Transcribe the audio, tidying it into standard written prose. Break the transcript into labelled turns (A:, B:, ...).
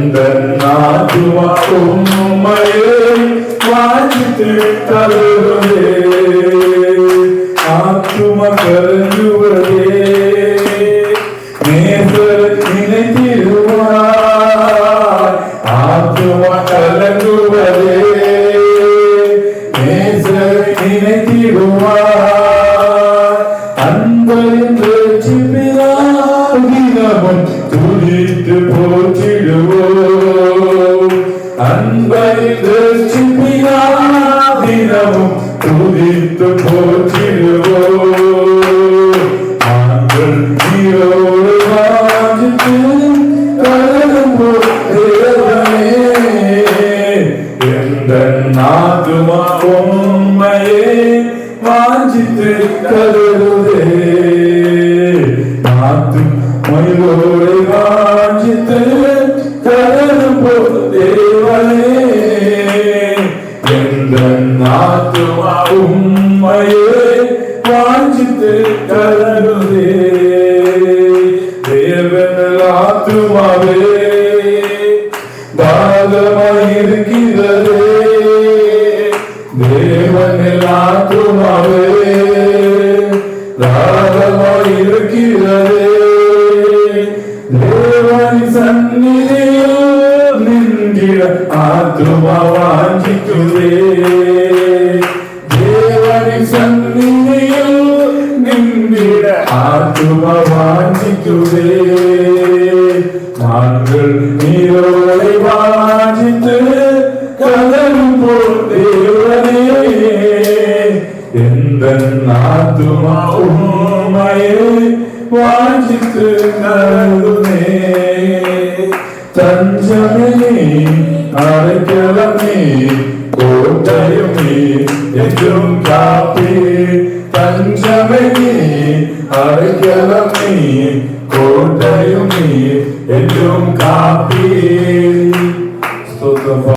A: ஆத்துமா உம்மையே வாஞ்சித்து தருவதே, ஆத்துமா கலங்குவதே, நேசர் நினைத்திடுவார். ஆத்துமா கலங்குவதே, நேசர் நினைத்திடுவார். அன்பரின் ரட்சிப்பினால் தினமும் துதித்து போற்றிடுவோம். அன்பரின் ரட்சிப்பினால் தினமும் துதித்து போற்றிடுவோம். ஆண்கள் நீரோடு வாஞ்சித்து கலங்குவோம் தேவனே, எந்தன் ஆத்துமா உம்மையே வாஞ்சித்து கலங்குதே. ஆத்துமையோடு வாஞ்சித்து கலங்குவோம் தேவனே, எந்தன் ஆத்துமா உம்மையே வாஞ்சித்து கலங்குதே. தேவன் ஆத்துமாவே தாகமாயிருக்கிறதே, தேவன் ஆத்துமாவே தாகமாயிருக்கிறதே. தேவன் சந்நிதியில் நின்றிட ஆத்துமா வாஞ்சிக்குதே. தேவனின் சந்நிதியில் நின்றிட ஆத்துமா வாஞ்சிக்குதே. நாங்கள் நீரோடை வாஞ்சித்து கலங்குவோம் தேவனே, எந்தன் ஆத்துமா உம்மையே வாஞ்சித்து கலங்குமே. தஞ்சமே அடைக்கலமே கோட்டையுமே என்றும் காப்பே. தஞ்சமே அடைக்கலமே கோட்டையுமே என்றும் காப்பே.